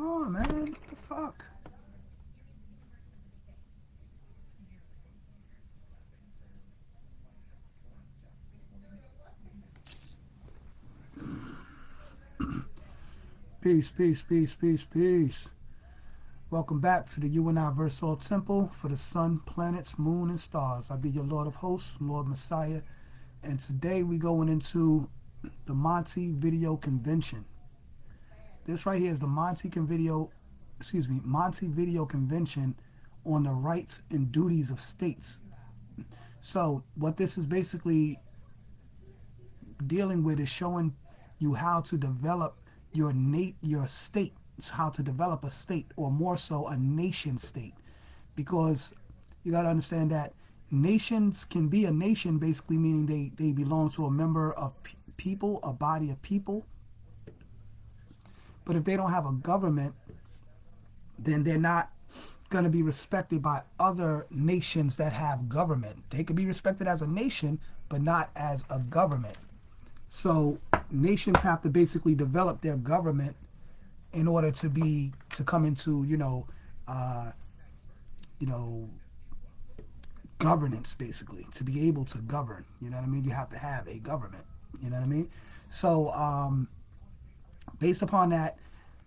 on, man? What the fuck? Peace, peace, peace, peace, peace. Welcome back to the You and I Versal Temple for the sun, planets, moon, and stars. I be your Lord of Hosts, Lord Messiah, and today we going into the Montevideo Convention. This right here is the Montevideo Convention on the rights and duties of states. So what this is basically dealing with is showing you how to develop your state. It's how to develop a state, or more so a nation state, because you got to understand that nations can be a nation, basically meaning they belong to a member of people, a body of people. But if they don't have a government, then they're not going to be respected by other nations that have government. They could be respected as a nation, but not as a government. So nations have to basically develop their government in order to come into governance, basically, to be able to govern. You know what I mean? You have to have a government. You know what I mean? So based upon that,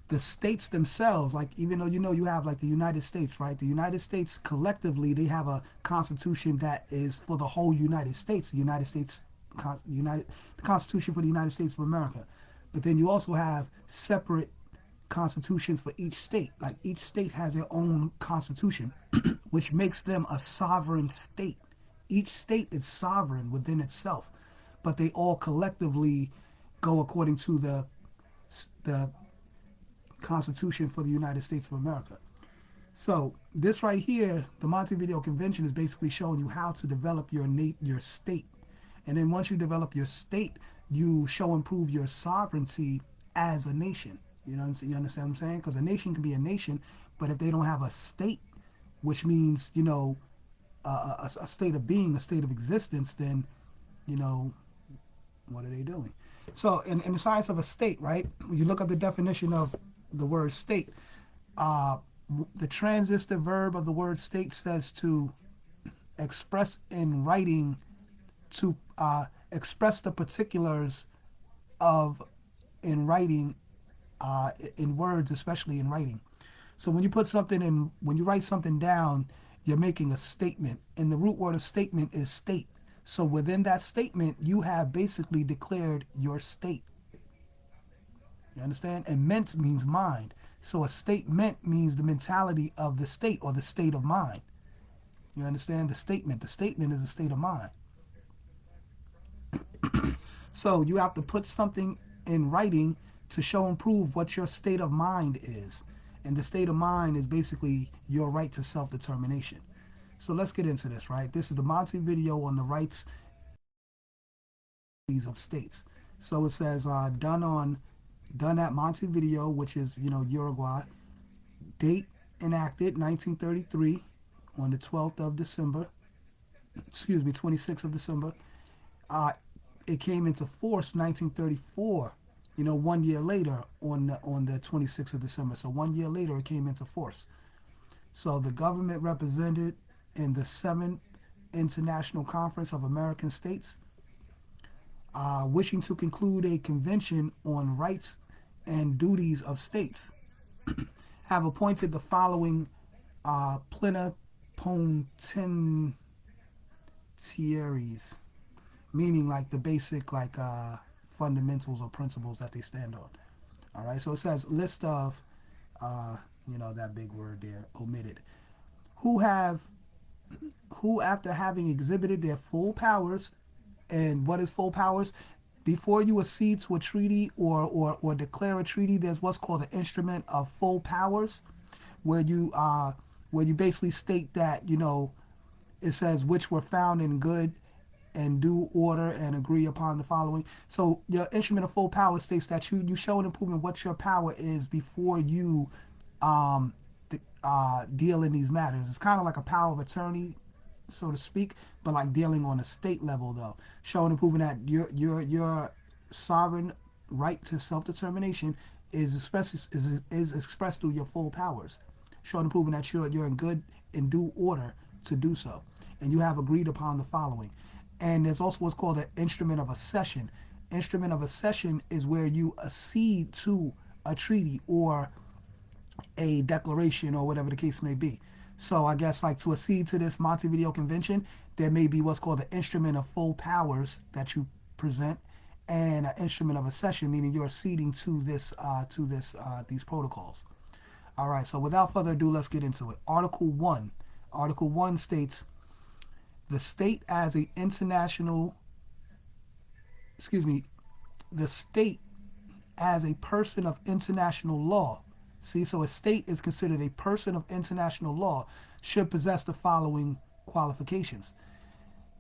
the states themselves, like, even though you have like the United States, right? The United States collectively, they have a constitution that is for the whole United States. The Constitution for the United States of America. But then you also have separate constitutions for each state. Like, each state has their own constitution, which makes them a sovereign state. Each state is sovereign within itself, but they all collectively go according to the Constitution for the United States of America. So this right here, the Montevideo Convention, is basically showing you how to develop your state. And then once you develop your state, you show and prove your sovereignty as a nation. You understand what I'm saying? Because a nation can be a nation, but if they don't have a state, which means, a state of being, a state of existence, then, what are they doing? So in the science of a state, right, when you look up the definition of the word state, the transitive verb of the word state says to express in writing, to express the particulars of in writing, in words, especially in writing. So when you write something down, you're making a statement, and the root word of statement is state. So within that statement, you have basically declared your state. You understand? And ment means mind. So a statement means the mentality of the state, or the state of mind. You understand? The statement is a state of mind. So you have to put something in writing to show and prove what your state of mind is. And the state of mind is basically your right to self-determination. So let's get into this, right? This is the Montevideo on the rights of states. So it says done at Montevideo, which is, Uruguay. Date enacted 1933 on the 12th of December. 26th of December. It came into force 1934. 1 year later on the 26th of December. So 1 year later it came into force. So the government represented in the 7th International Conference of American States, wishing to conclude a convention on rights and duties of states, have appointed the following plenipotentiaries, meaning like the basic fundamentals or principles that they stand on. All right, so it says list of, that big word there, omitted, who after having exhibited their full powers. And what is full powers? Before you accede to a treaty or declare a treaty, there's what's called an instrument of full powers, where you basically state that, it says which were found in good and due order and agree upon the following. So your instrument of full power states that you show an improvement what your power is before you deal in these matters. It's kind of like a power of attorney, so to speak, but like dealing on a state level, though, showing and proving that your sovereign right to self-determination is expressed through your full powers, showing and proving that you're in good and due order to do so, and you have agreed upon the following. And there's also what's called an instrument of accession. Instrument of accession is where you accede to a treaty or a declaration or whatever the case may be. So I guess like to accede to this Montevideo Convention, there may be what's called an instrument of full powers that you present, and an instrument of accession, meaning you're acceding to these protocols. All right. So without further ado, let's get into it. Article 1. Article 1 states the state as a international, excuse me, the state as a person of international law. See, so a state is considered a person of international law, should possess the following qualifications.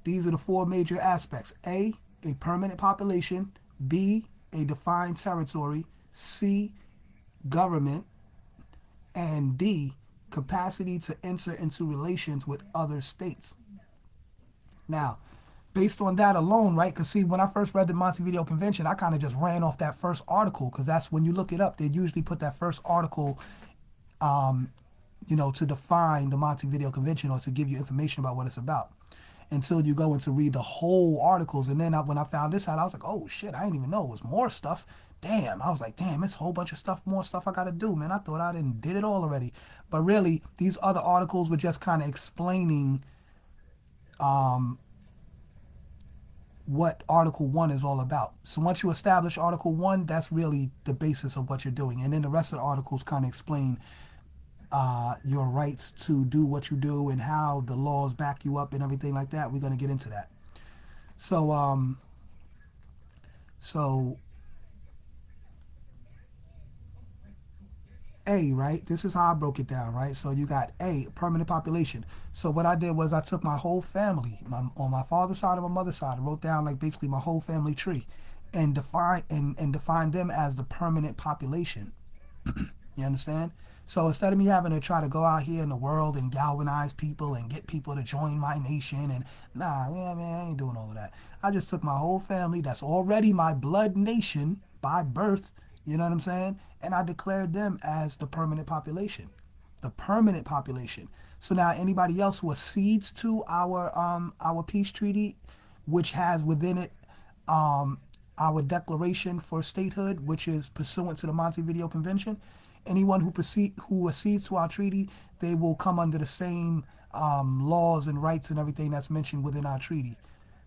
These are the four major aspects. A permanent population. B, a defined territory. C, government. And D, capacity to enter into relations with other states. Now, based on that alone, right? Because see, when I first read the Montevideo Convention, I kind of just ran off that first article, because that's when you look it up, they usually put that first article, to define the Montevideo Convention or to give you information about what it's about, until you go in to read the whole articles. And then when I found this out, I was like, oh shit, I didn't even know it was more stuff. Damn, I was like, damn, it's a whole bunch of stuff, more stuff I got to do, man. I thought I did it all already. But really, these other articles were just kind of explaining what Article 1 is all about. So once you establish Article 1, that's really the basis of what you're doing. And then the rest of the articles kind of explain your rights to do what you do and how the laws back you up and everything like that. We're going to get into that. So A, right? This is how I broke it down, right? So you got A, permanent population. So what I did was I took my whole family, on my father's side and my mother's side, I wrote down like basically my whole family tree, and defined them as the permanent population. You understand? So instead of me having to try to go out here in the world and galvanize people and get people to join my nation, and man, I ain't doing all of that. I just took my whole family that's already my blood nation by birth, you know what I'm saying? And I declared them as the permanent population. The permanent population. So now anybody else who accedes to our peace treaty, which has within it our declaration for statehood, which is pursuant to the Montevideo Convention, anyone who accedes to our treaty, they will come under the same laws and rights and everything that's mentioned within our treaty.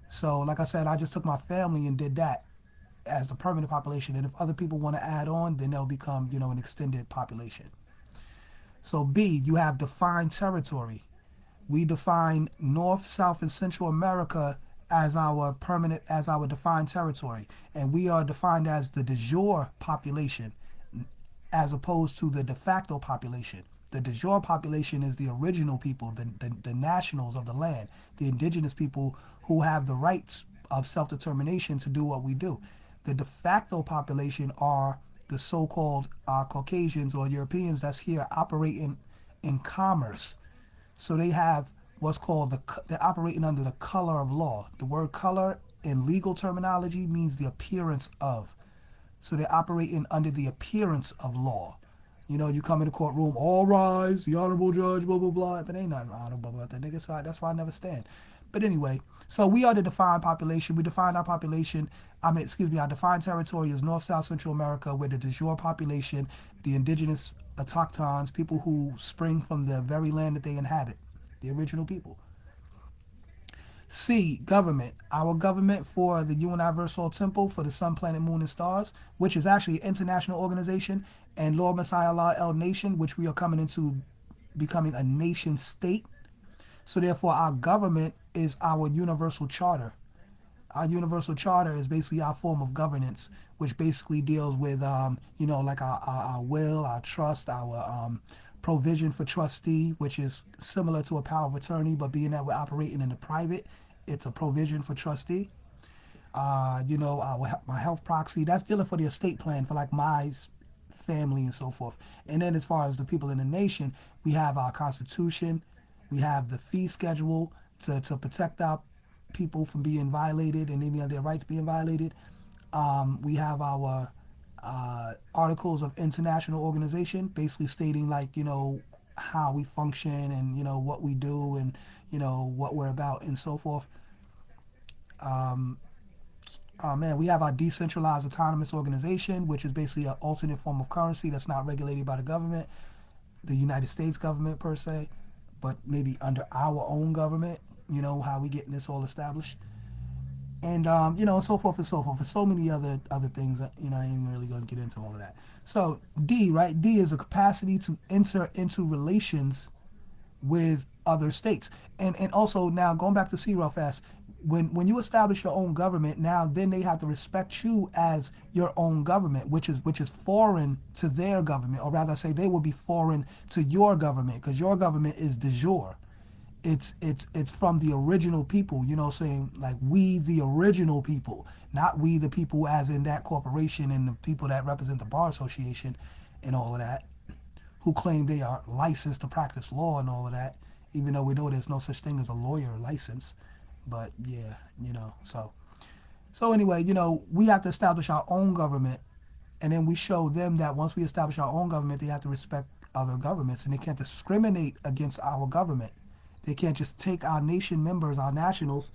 So like I said, I just took my family and did that as the permanent population, and if other people want to add on, then they'll become, an extended population. So B, you have defined territory. We define North, South, and Central America as our defined territory, and we are defined as the de jure population, as opposed to the de facto population. The de jure population is the original people, the nationals of the land, the indigenous people who have the rights of self-determination to do what we do. The de facto population are the so-called Caucasians or Europeans that's here operating in commerce. So they have what's called they're operating under the color of law. The word color in legal terminology means the appearance of. So they're operating under the appearance of law. You come in the courtroom, all rise, the honorable judge, blah, blah, blah. But ain't nothing honorable about that nigga, so that's why I never stand. But anyway, so we are the defined population. We define our population, our defined territory is North, South, Central America, where the de jure population, the indigenous autochtons, people who spring from the very land that they inhabit, the original people. C, government. Our government for the Universal Temple for the Sun, Planet, Moon, and Stars, which is actually an international organization, and Lord Messiah Allah El Nation, which we are coming into becoming a nation state. So therefore, our government is our universal charter. Our universal charter is basically our form of governance, which basically deals with, like our will, our trust, our provision for trustee, which is similar to a power of attorney, but being that we're operating in the private, it's a provision for trustee. My health proxy, that's dealing for the estate plan for like my family and so forth. And then as far as the people in the nation, we have our constitution, we have the fee schedule to protect our people from being violated and any of their rights being violated. We have our articles of international organization, basically stating like, how we function and, what we do and, what we're about and so forth. Oh man, we have our decentralized autonomous organization, which is basically an alternate form of currency that's not regulated by the government, the United States government per se, but maybe under our own government, how we getting this all established. And so forth and so forth, and so many other things that I ain't really gonna get into all of that. So D, right? D is a capacity to enter into relations with other states, and also now going back to C real fast. When you establish your own government, now then they have to respect you as your own government, which is foreign to their government, or rather say they will be foreign to your government, because your government is de jure. It's from the original people, saying like we the original people, not we the people as in that corporation and the people that represent the bar association and all of that, who claim they are licensed to practice law and all of that, even though we know there's no such thing as a lawyer license. But yeah, so anyway, we have to establish our own government, and then we show them that once we establish our own government, they have to respect other governments, and they can't discriminate against our government. They can't just take our nation members, our nationals,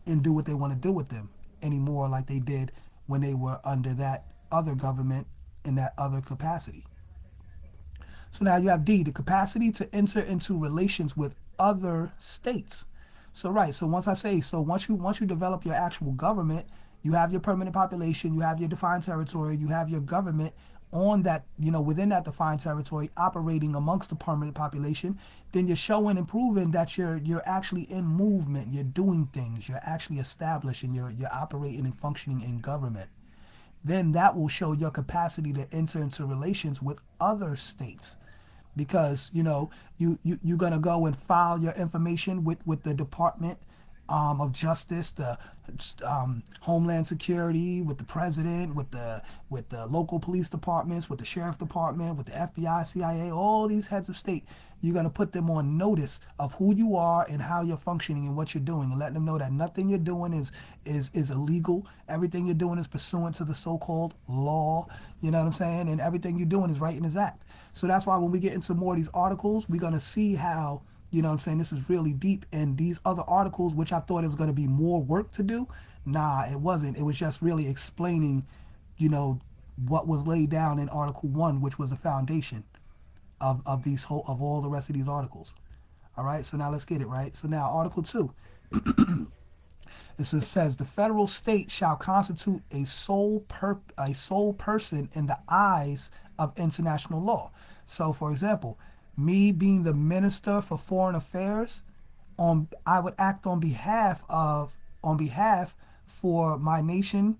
and do what they want to do with them anymore like they did when they were under that other government in that other capacity. So now you have D, the capacity to enter into relations with other states. So once you develop your actual government, you have your permanent population, you have your defined territory, you have your government on that, within that defined territory, operating amongst the permanent population, then you're showing and proving that you're actually in movement, you're doing things, you're actually established, and you're operating and functioning in government. Then that will show your capacity to enter into relations with other states. Because you're gonna go and file your information with the Department of Justice, the Homeland Security, with the president, with the local police departments, with the sheriff department, with the FBI, CIA, all these heads of state. You're gonna put them on notice of who you are and how you're functioning and what you're doing, and let them know that nothing you're doing is illegal. Everything you're doing is pursuant to the so-called law. You know what I'm saying? And everything you're doing is right in His act. So that's why when we get into more of these articles, we're gonna see how, this is really deep. And these other articles, which I thought it was going to be more work to do, nah, it wasn't. It was just really explaining, what was laid down in Article 1, which was the foundation of all the rest of these articles. All right, so now let's get it, right? So now Article 2. It says the federal state shall constitute a sole person in the eyes of international law. So, for example, me being the Minister for Foreign Affairs, I would act on behalf for my nation,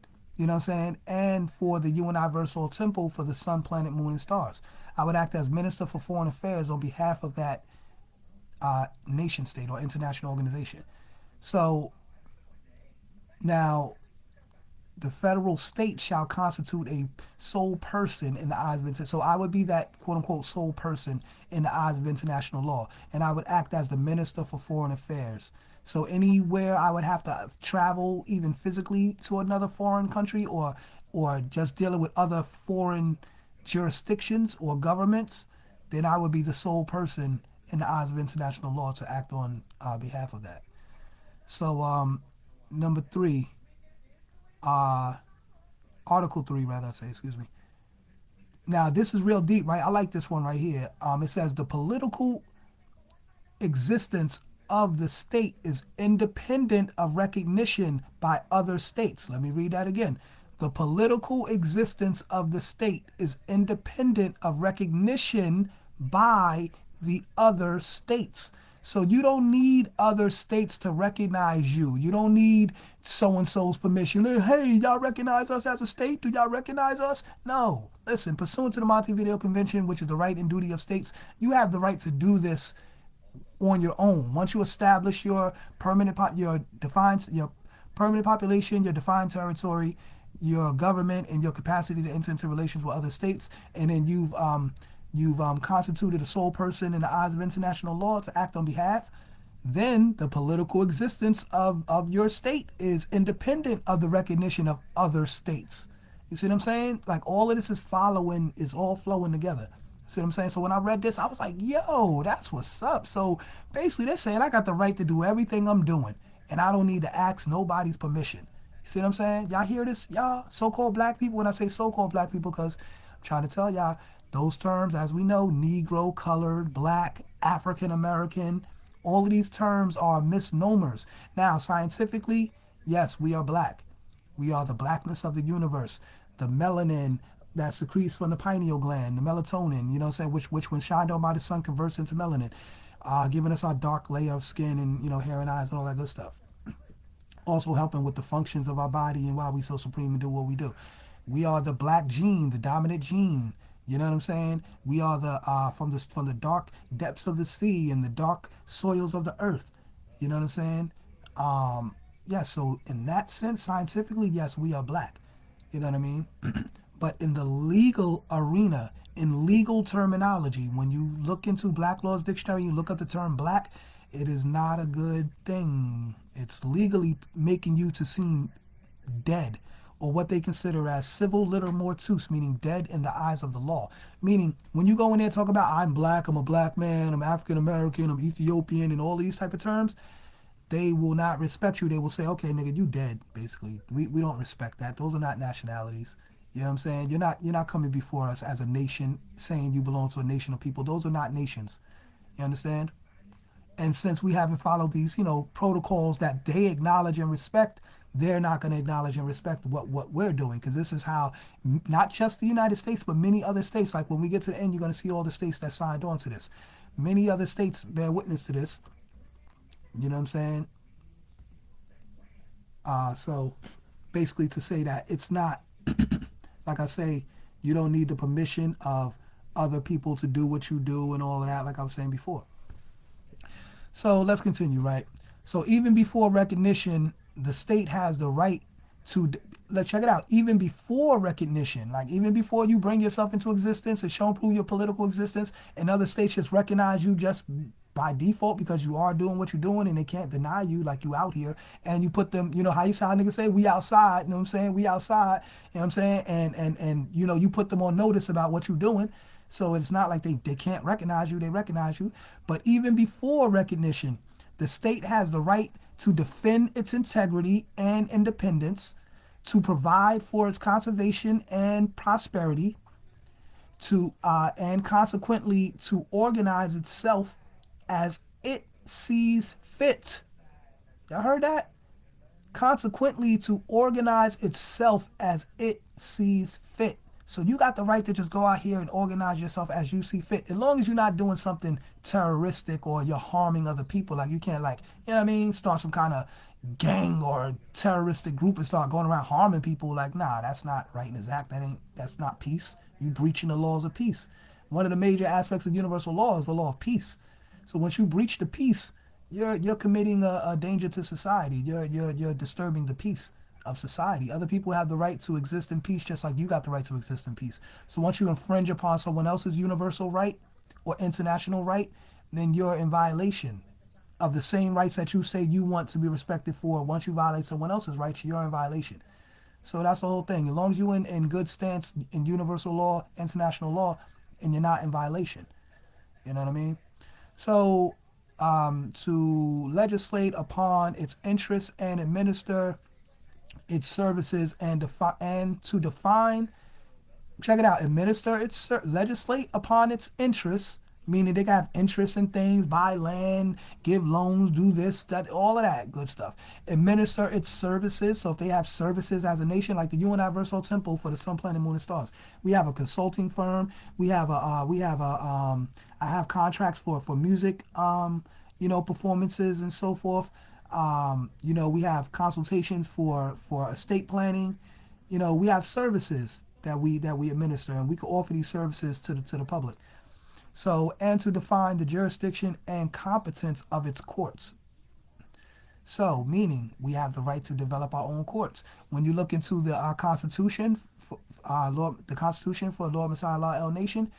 and for the universal temple for the sun, planet, moon, and stars. I would act as Minister for Foreign Affairs on behalf of that nation state or international organization. So now, the federal state shall constitute a sole person in the eyes of international. So I would be that quote unquote sole person in the eyes of international law, and I would act as the Minister for Foreign Affairs. So anywhere I would have to travel, even physically, to another foreign country, or just dealing with other foreign jurisdictions or governments, then I would be the sole person in the eyes of international law to act on behalf of that. So number 3. Article 3, rather, I say, excuse me. Now, this is real deep, right? I like this one right here. It says the political existence of the state is independent of recognition by other states. Let me read that again. The political existence of the state is independent of recognition by the other states. So you don't need other states to recognize you. You don't need so-and-so's permission. Hey, y'all recognize us as a state? Do y'all recognize us? No. Listen, pursuant to the Montevideo Convention, which is the right and duty of states, you have the right to do this on your own. Once you establish your permanent population, your defined territory, your government, and your capacity to enter into relations with other states, and then you've constituted a sole person in the eyes of international law to act on behalf, then the political existence of your state is independent of the recognition of other states. You see what I'm saying? Like all of this is all flowing together. See what I'm saying? So when I read this, I was like, yo, that's what's up. So basically they're saying I got the right to do everything I'm doing and I don't need to ask nobody's permission. You see what I'm saying? Y'all hear this, y'all? So-called black people, when I say so-called black people, because I'm trying to tell y'all, those terms, as we know, Negro, colored, black, African American, all of these terms are misnomers. Now, scientifically, yes, we are black. We are the blackness of the universe. The melanin that secretes from the pineal gland, the melatonin, you know what I'm saying, which when shined on by the sun converts into melanin, giving us our dark layer of skin and, hair and eyes and all that good stuff. Also helping with the functions of our body and why we so supreme and do what we do. We are the black gene, the dominant gene. You know what I'm saying? We are the from the dark depths of the sea and the dark soils of the earth. You know what I'm saying? Yeah, so in that sense, scientifically, yes, we are black. You know what I mean? But in the legal arena, in legal terminology, when you look into Black Law's Dictionary, you look up the term black, it is not a good thing. It's legally making you to seem dead, or what they consider as civil liter mortuus, meaning dead in the eyes of the law. Meaning, when you go in there and talk about I'm black, I'm a black man, I'm African American, I'm Ethiopian, and all these type of terms, they will not respect you. They will say, okay, nigga, you dead, basically. We don't respect that. Those are not nationalities. You know what I'm saying? You're not coming before us as a nation saying you belong to a nation of people. Those are not nations. You understand? And since we haven't followed these, protocols that they acknowledge and respect, they're not going to acknowledge and respect what we're doing, because this is how not just the United States, but many other states, like when we get to the end, you're going to see all the states that signed on to this. Many other states bear witness to this. You know what I'm saying? So basically to say that it's not, like I say, you don't need the permission of other people to do what you do and all of that, like I was saying before. So let's continue, right? So even before recognition, the state has the right to, let's check it out, even before recognition, like even before you bring yourself into existence and show and prove your political existence, and other states just recognize you just by default because you are doing what you're doing and they can't deny you, like you out here, and you put them, how you sound niggas say, we outside, you know what I'm saying? We outside, you know what I'm saying? And you put them on notice about what you're doing. So it's not like they can't recognize you, they recognize you. But even before recognition, the state has the right to defend its integrity and independence, to provide for its conservation and prosperity, and consequently to organize itself as it sees fit. Y'all heard that? Consequently to organize itself as it sees fit. So you got the right to just go out here and organize yourself as you see fit, as long as you're not doing something terroristic or you're harming other people. Like you can't, start some kind of gang or terroristic group and start going around harming people. Like, nah, that's not right and exact. That's not peace. You breaching the laws of peace. One of the major aspects of universal law is the law of peace. So once you breach the peace, you're committing a danger to society. You're disturbing the peace of society. Other people have the right to exist in peace just like you got the right to exist in peace. So once you infringe upon someone else's universal right or international right, then you're in violation of the same rights that you say you want to be respected for. Once you violate someone else's rights, you're in violation. So that's the whole thing. As long as you're in good stance in universal law, international law, and you're not in violation. You know what I mean? So to legislate upon its interests and administer its services and to define, check it out, legislate upon its interests, meaning they can have interests in things, buy land, give loans, do this, that, all of that good stuff. Administer its services, so if they have services as a nation, like the Universal Temple for the Sun, Planet, Moon, and Stars. We have a consulting firm. I have contracts for music, performances and so forth. We have consultations for estate planning. We have services that we administer, and we can offer these services to the public. So, and to define the jurisdiction and competence of its courts. So, meaning we have the right to develop our own courts. When you look into the Constitution, the Constitution for Lord Messiah Allah El Nation,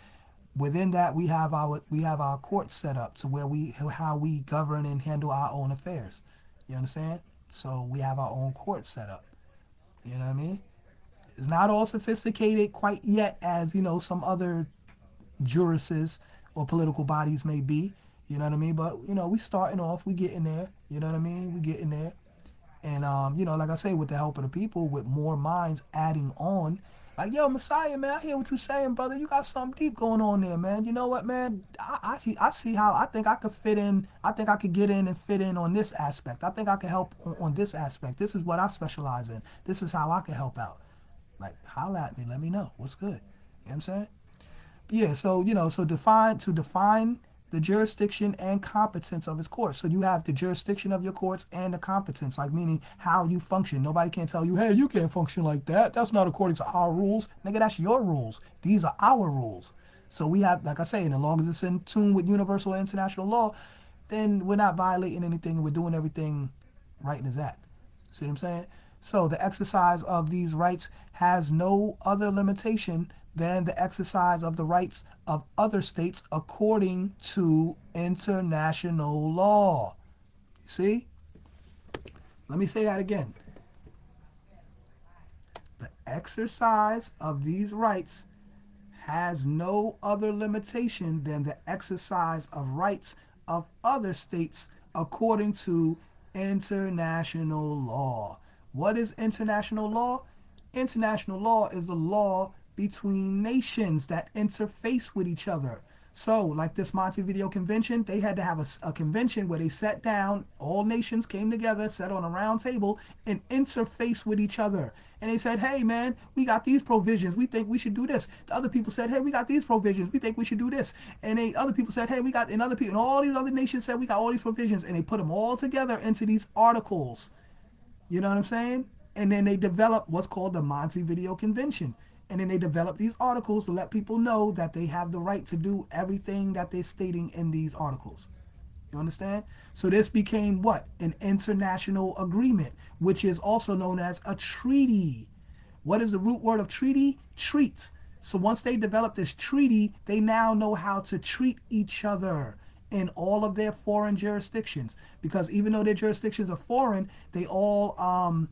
within that we have our courts set up to how we govern and handle our own affairs. You understand? So we have our own courts set up. You know what I mean? It's not all sophisticated quite yet as, some other jurists or political bodies may be. You know what I mean? But, we starting off, we getting there. You know what I mean? We getting there. And, like I say, with the help of the people, with more minds adding on, like, yo, Messiah, man, I hear what you're saying, brother. You got something deep going on there, man. You know what, man? I see how I think I could fit in. I think I could get in and fit in on this aspect. I think I could help on this aspect. This is what I specialize in. This is how I can help out. Like, holla at me. Let me know. What's good? You know what I'm saying? Yeah, so, so define the jurisdiction and competence of its courts. So you have the jurisdiction of your courts and the competence, like meaning how you function. Nobody can tell you, hey, you can't function like that. That's not according to our rules. Nigga, that's your rules. These are our rules. So we have, like I say, and as long as it's in tune with universal and international law, then we're not violating anything and we're doing everything right in his act. See what I'm saying? So the exercise of these rights has no other limitation than the exercise of the rights of other states according to international law. See? Let me say that again. The exercise of these rights has no other limitation than the exercise of rights of other states according to international law. What is international law? International law is the law between nations that interface with each other. So, like this Montevideo Convention, they had to have a convention where they sat down, all nations came together, sat on a round table, and interface with each other. And they said, hey, man, we got these provisions. We think we should do this. The other people said, hey, we got these provisions. We think we should do this. And other people said, hey, we got, and other people, and all these other nations said, we got all these provisions. And they put them all together into these articles. You know what I'm saying? And then they developed what's called the Montevideo Convention. And then they develop these articles to let people know that they have the right to do everything that they're stating in these articles. You understand? So this became what? An international agreement, which is also known as a treaty. What is the root word of treaty? Treat. So once they develop this treaty, they now know how to treat each other in all of their foreign jurisdictions. Because even though their jurisdictions are foreign, they all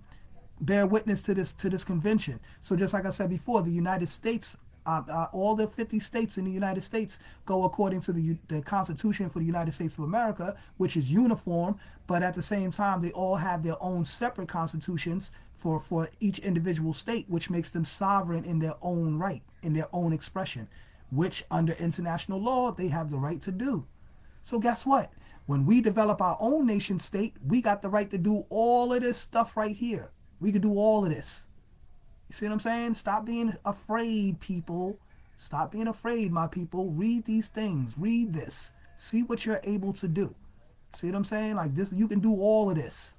bear witness to this convention. So just like I said before, the United States, all the 50 states in the United States go according to the Constitution for the United States of America, which is uniform, but at the same time, they all have their own separate constitutions for each individual state, which makes them sovereign in their own right, in their own expression, which under international law, they have the right to do. So guess what? When we develop our own nation state, we got the right to do all of this stuff right here. We could do all of this. You see what I'm saying? Stop being afraid, people. Stop being afraid, my people. Read these things. Read this. See what you're able to do. See what I'm saying? Like this, you can do all of this.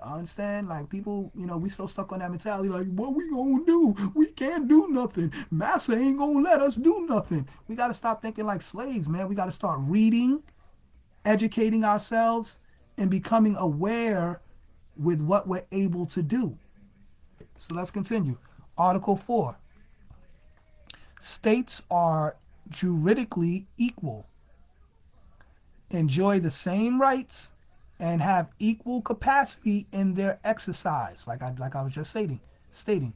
I understand? Like people, we so stuck on that mentality. Like, what we gonna do? We can't do nothing. Massa ain't gonna let us do nothing. We got to stop thinking like slaves, man. We got to start reading, educating ourselves, and becoming aware with what we're able to do. So let's continue. Article 4. States are juridically equal, enjoy the same rights, and have equal capacity in their exercise. Like I was just stating.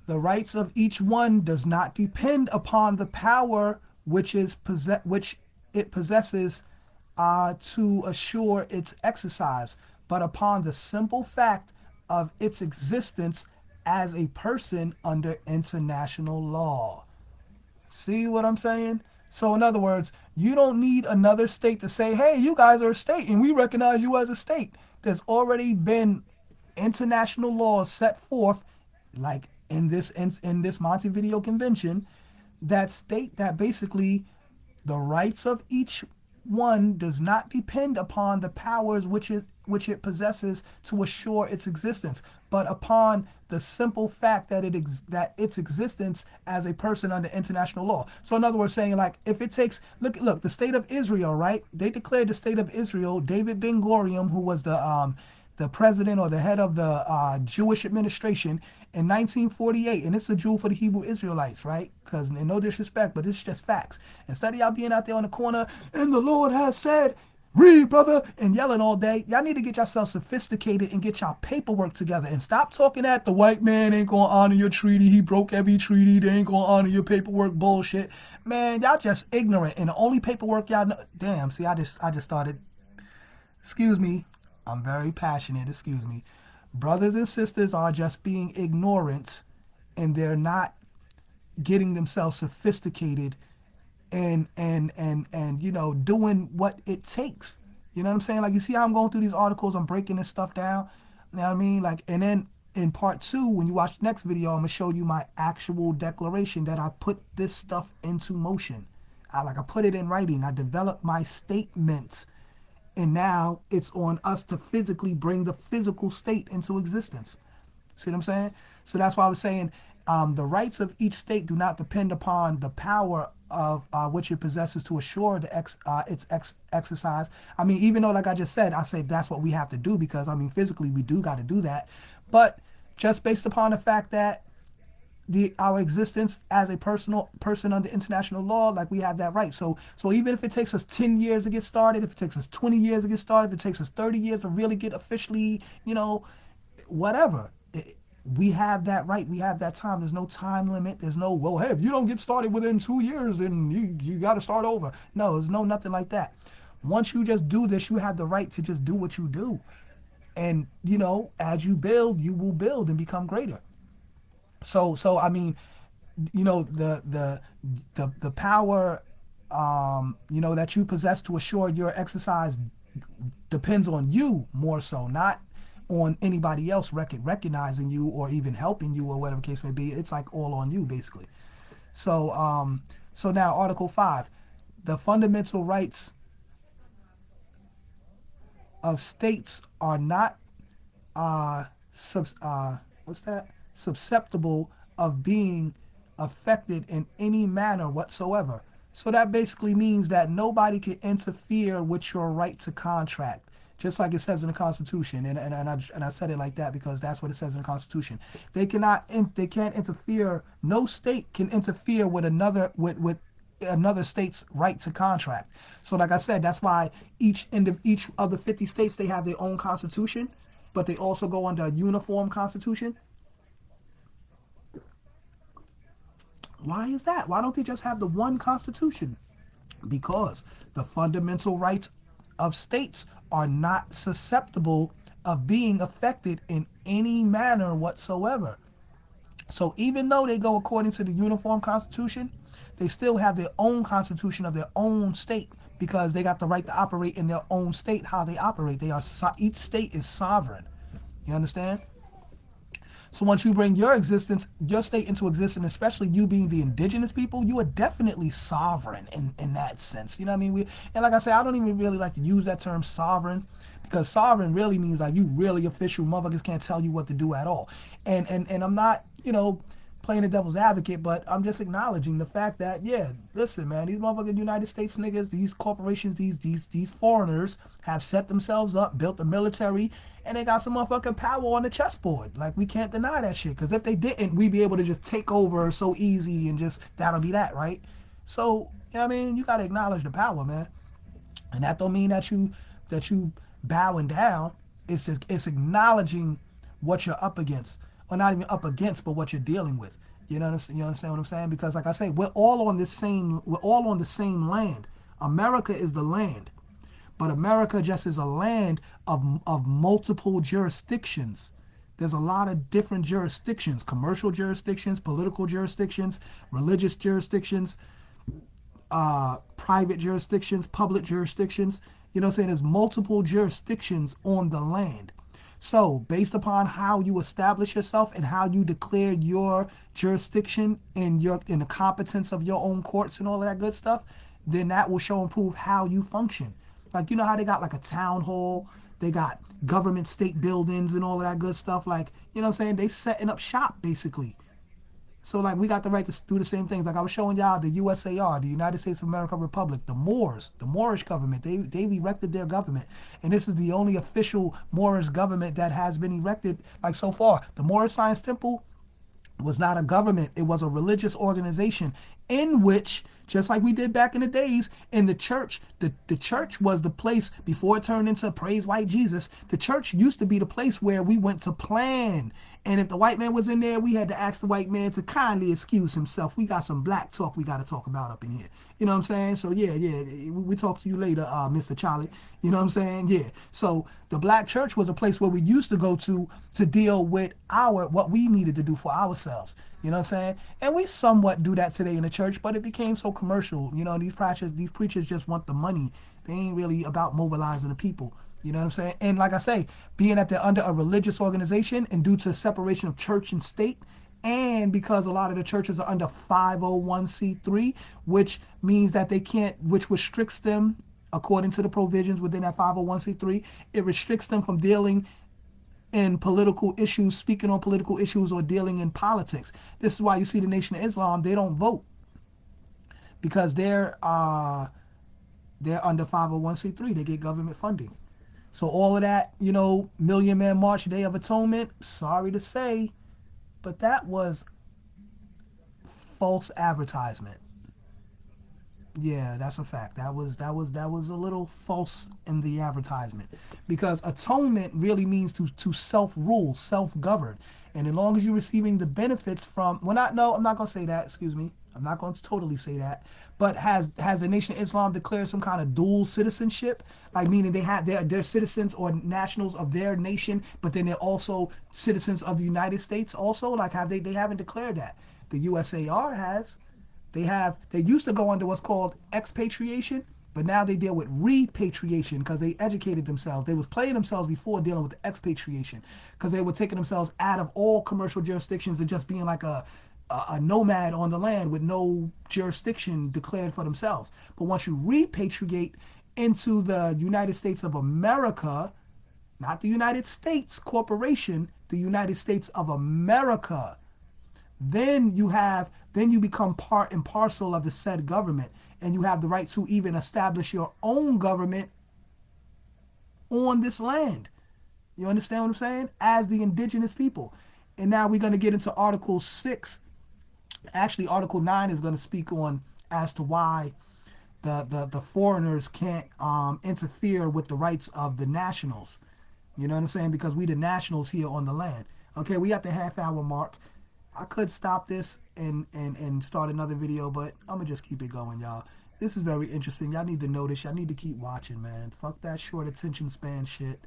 The rights of each one does not depend upon the power which it possesses to assure its exercise, but upon the simple fact of its existence as a person under international law. See what I'm saying? So in other words, you don't need another state to say, hey, you guys are a state and we recognize you as a state. There's already been international laws set forth, like in this Montevideo Convention, that state that basically the rights of each one does not depend upon the powers which it possesses to assure its existence, but upon the simple fact that its existence as a person under international law. So in other words, saying like, if it takes, look, the state of Israel, right? They declared the state of Israel, David Ben-Gurion, who was the president or the head of the Jewish administration in 1948, and it's a jewel for the Hebrew Israelites, right? Because no disrespect, but it's just facts. Instead of y'all being out there on the corner, and the Lord has said, read, brother, and yelling all day. Y'all need to get yourself sophisticated and get y'all paperwork together and stop talking that the white man ain't gonna honor your treaty. He broke every treaty. They ain't gonna honor your paperwork bullshit. Man, y'all just ignorant. And the only paperwork y'all know. Damn, see, I just started. Excuse me. I'm very passionate. Excuse me. Brothers and sisters are just being ignorant, and they're not getting themselves sophisticated and doing what it takes. You know what I'm saying? Like, you see how I'm going through these articles, I'm breaking this stuff down. You know what I mean? Like, and then in part 2, when you watch the next video, I'm gonna show you my actual declaration that I put this stuff into motion. I put it in writing. I developed my statement, and now it's on us to physically bring the physical state into existence. See what I'm saying? So that's why I was saying the rights of each state do not depend upon the power of which it possesses to assure its exercise. I mean, even though, like I just said, I say that's what we have to do because, I mean, physically we do got to do that. But just based upon the fact that our existence as a person under international law, like, we have that right. So even if it takes us 10 years to get started, if it takes us 20 years to get started, if it takes us 30 years to really get officially, whatever, we have that right. We have that time. There's no time limit. There's no, well, hey, if you don't get started within 2 years, then you got to start over. No, there's nothing like that. Once you just do this, you have the right to just do what you do. And, as you build, you will build and become greater. So I mean, the power, that you possess to assure your exercise depends on you more so, not on anybody else recognizing you or even helping you or whatever case may be. It's like all on you, basically. So now Article 5, the fundamental rights of states are not susceptible of being affected in any manner whatsoever. So that basically means that nobody can interfere with your right to contract, just like it says in the Constitution. And I said it like that because that's what it says in the Constitution. They can't interfere. No state can interfere with another state's right to contract. So like I said, that's why each of the 50 states, they have their own constitution, but they also go under a uniform constitution. Why is that? Why don't they just have the one constitution? Because the fundamental rights of states are not susceptible of being affected in any manner whatsoever. So even though they go according to the uniform constitution, they still have their own constitution of their own state because they got the right to operate in their own state how they operate. Each state is sovereign. You understand? So once you bring your state into existence, especially you being the indigenous people, you are definitely sovereign in that sense. You know what I mean? And like I said, I don't even really like to use that term sovereign because sovereign really means like you really official. Motherfuckers can't tell you what to do at all. And I'm not, playing the devil's advocate, but I'm just acknowledging the fact that, yeah, listen, man, these motherfucking United States niggas, these corporations, these foreigners have set themselves up, built a military, and they got some motherfucking power on the chessboard. Like, we can't deny that shit, because if they didn't, we'd be able to just take over so easy and just, that'll be that, right? So, you know what I mean? You gotta acknowledge the power, man. And that don't mean that you bowing down. It's acknowledging what you're up against. Or not even up against, but what you're dealing with. You understand what I'm saying? Because like I say, we're all on the same land. America is the land. But America just is a land of multiple jurisdictions. There's a lot of different jurisdictions, commercial jurisdictions, political jurisdictions, religious jurisdictions, private jurisdictions, public jurisdictions. You know what I'm saying? There's multiple jurisdictions on the land. So based upon how you establish yourself and how you declare your jurisdiction in the competence of your own courts and all of that good stuff, then that will show and prove how you function. Like, you know how they got like a town hall, they got government state buildings and all of that good stuff. Like, you know what I'm saying? They setting up shop basically. So like we got the right to do the same things. Like I was showing y'all the USAR, the United States of America Republic, the Moors, the Moorish government. They've erected their government. And this is the only official Moorish government that has been erected like so far. The Moorish Science Temple was not a government. It was a religious organization in which just like we did back in the days in the church. The church was the place, before it turned into praise white Jesus, the church used to be the place where we went to plan. And if the white man was in there, we had to ask the white man to kindly excuse himself. We got some black talk we got to talk about up in here. You know what I'm saying? So yeah, we talk to you later, Mr. Charlie. You know what I'm saying? Yeah. So the black church was a place where we used to go to deal with what we needed to do for ourselves. You know what I'm saying? And we somewhat do that today in the church, but it became so commercial. You know, these preachers just want the money. They ain't really about mobilizing the people. You know what I'm saying? And like I say, being that they're under a religious organization and due to separation of church and state, and because a lot of the churches are under 501c3, which means that they can't, which restricts them, according to the provisions within that 501c3, it restricts them from dealing in political issues, speaking on political issues, or dealing in politics. This is why you see the Nation of Islam, they don't vote, because they're under 501c3. They get government funding. So all of that, you know, Million Man March, Day of Atonement, sorry to say, but that was false advertisement. Yeah, that's a fact. That was a little false in the advertisement, because atonement really means to self-rule, self-govern. And as long as you're receiving the benefits from, I'm not going to say that, excuse me. I'm not going to totally say that. But has the Nation of Islam declared some kind of dual citizenship? Like, meaning they're citizens or nationals of their nation, but then they're also citizens of the United States also? Like, they haven't declared that. The USAR has. They used to go under what's called expatriation, but now they deal with repatriation because they educated themselves. They was playing themselves before dealing with the expatriation, because they were taking themselves out of all commercial jurisdictions and just being like a nomad on the land with no jurisdiction declared for themselves. But once you repatriate into the United States of America, not the United States Corporation, the United States of America, then you become part and parcel of the said government, and you have the right to even establish your own government on this land. You understand what I'm saying? As the indigenous people. And now we're going to get into Article 6. Actually, Article 9 is going to speak on as to why the foreigners can't interfere with the rights of the nationals. You know what I'm saying? Because we the nationals here on the land. Okay, we at the half-hour mark. I could stop this and start another video, but I'm going to just keep it going, y'all. This is very interesting. Y'all need to know this. Y'all need to keep watching, man. Fuck that short attention span shit.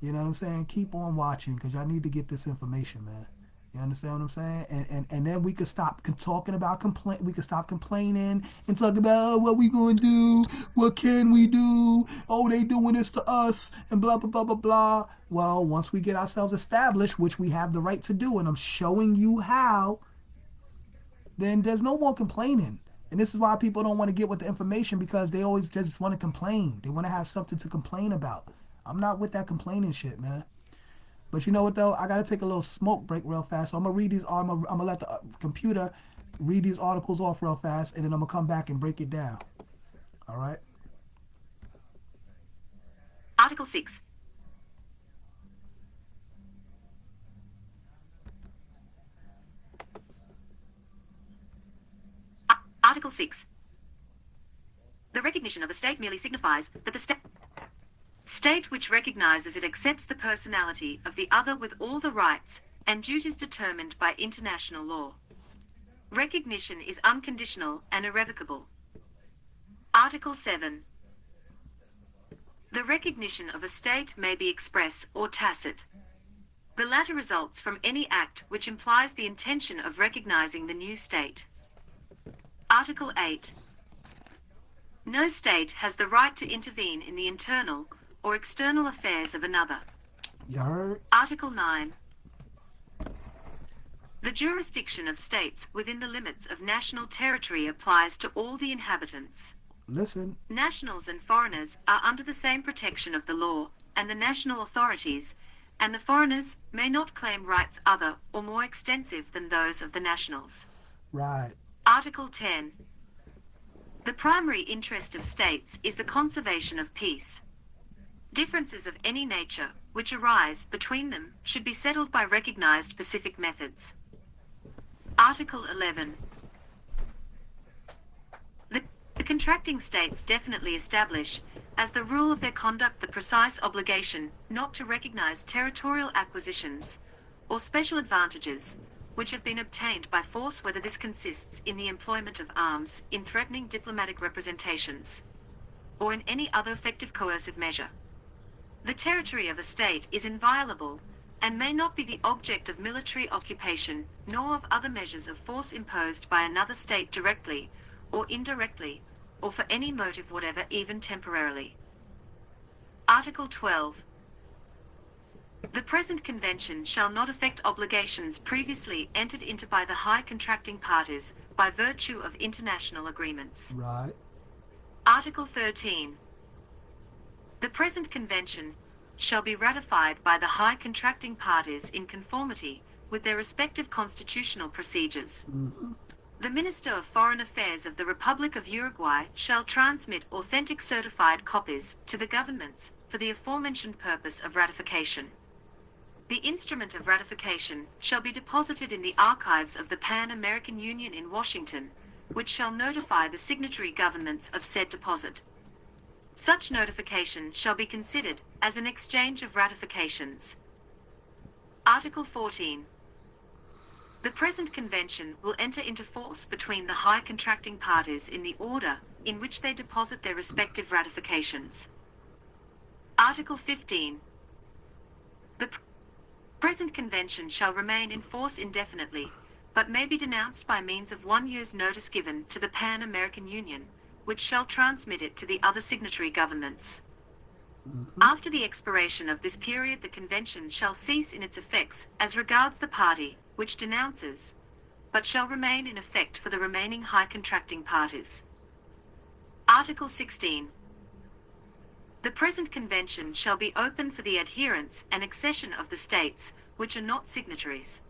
You know what I'm saying? Keep on watching, because y'all need to get this information, man. You understand what I'm saying? And then we could stop talking about we could stop complaining and talk about, oh, what we gonna do? What can we do? Oh, they doing this to us and blah, blah, blah, blah, blah. Well, once we get ourselves established, which we have the right to do, and I'm showing you how, then there's no more complaining. And this is why people don't want to get with the information, because they always just want to complain. They want to have something to complain about. I'm not with that complaining shit, man. But you know what, though? I got to take a little smoke break real fast. So I'm going to read these. I'm going to let the computer read these articles off real fast, and then I'm going to come back and break it down. All right? Article 6. Article 6. The recognition of a state merely signifies that the state which recognizes it accepts the personality of the other with all the rights and duties determined by international law. Recognition is unconditional and irrevocable. Article 7. The recognition of a state may be express or tacit. The latter results from any act which implies the intention of recognizing the new state. Article 8. No state has the right to intervene in the internal or external affairs of another. You heard? Article 9. The jurisdiction of states within the limits of national territory applies to all the inhabitants. Listen. Nationals and foreigners are under the same protection of the law and the national authorities, and the foreigners may not claim rights other or more extensive than those of the nationals. Right. Article 10. The primary interest of states is the conservation of peace. Differences of any nature which arise between them should be settled by recognized pacific methods. Article 11. The contracting states definitely establish, as the rule of their conduct, the precise obligation not to recognize territorial acquisitions or special advantages which have been obtained by force, whether this consists in the employment of arms, in threatening diplomatic representations, or in any other effective coercive measure. The territory of a state is inviolable, and may not be the object of military occupation, nor of other measures of force imposed by another state directly or indirectly, or for any motive whatever, even temporarily. Article 12. The present convention shall not affect obligations previously entered into by the high contracting parties by virtue of international agreements. Right. Article 13. The present convention shall be ratified by the high contracting parties in conformity with their respective constitutional procedures. The Minister of Foreign Affairs of the Republic of Uruguay shall transmit authentic certified copies to the governments for the aforementioned purpose of ratification. The instrument of ratification shall be deposited in the archives of the Pan-American Union in Washington, which shall notify the signatory governments of said deposit. Such notification shall be considered as an exchange of ratifications. Article 14. The present convention will enter into force between the high contracting parties in the order in which they deposit their respective ratifications. Article 15. The present convention shall remain in force indefinitely, but may be denounced by means of 1 year's notice given to the Pan-American Union, which shall transmit it to the other signatory governments. After the expiration of this period, the convention shall cease in its effects as regards the party which denounces, but shall remain in effect for the remaining high contracting parties. Article 16. The present convention shall be open for the adherence and accession of the states which are not signatories.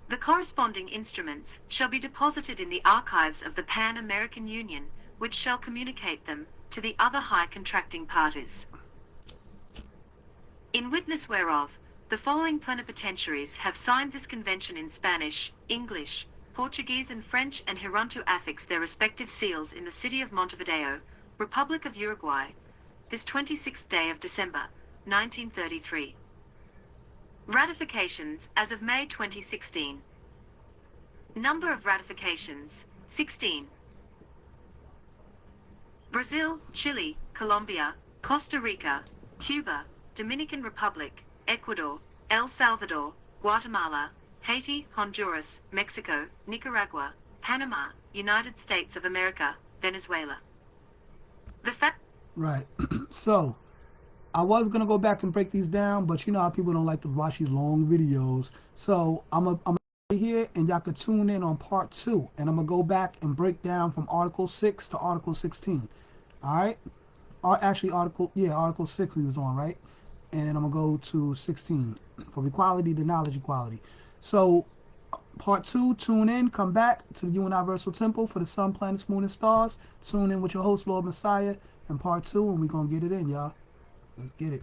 The corresponding instruments shall be deposited in the archives of the Pan-American Union, which shall communicate them to the other high contracting parties. In witness whereof, the following plenipotentiaries have signed this convention in Spanish, English, Portuguese and French, and hereunto affixed their respective seals in the city of Montevideo, Republic of Uruguay, this 26th day of December, 1933. Ratifications as of May 2016. Number of ratifications, 16. Brazil, Chile, Colombia, Costa Rica, Cuba, Dominican Republic, Ecuador, El Salvador, Guatemala, Haiti, Honduras, Mexico, Nicaragua, Panama, United States of America, Venezuela. Right. So, I was going to go back and break these down, but you know how people don't like to watch these long videos. So, I'm going to here and y'all can tune in on part 2. And I'm going to go back and break down from Article 6 to Article 16. All right? Actually, Article 6 we was on, right? And then I'm going to go to 16. From equality to knowledge equality. So, part 2, tune in, come back to the Universal Temple for the sun, planets, moon, and stars. Tune in with your host, Lord Messiah, and part 2, and we're going to get it in, y'all. Let's get it.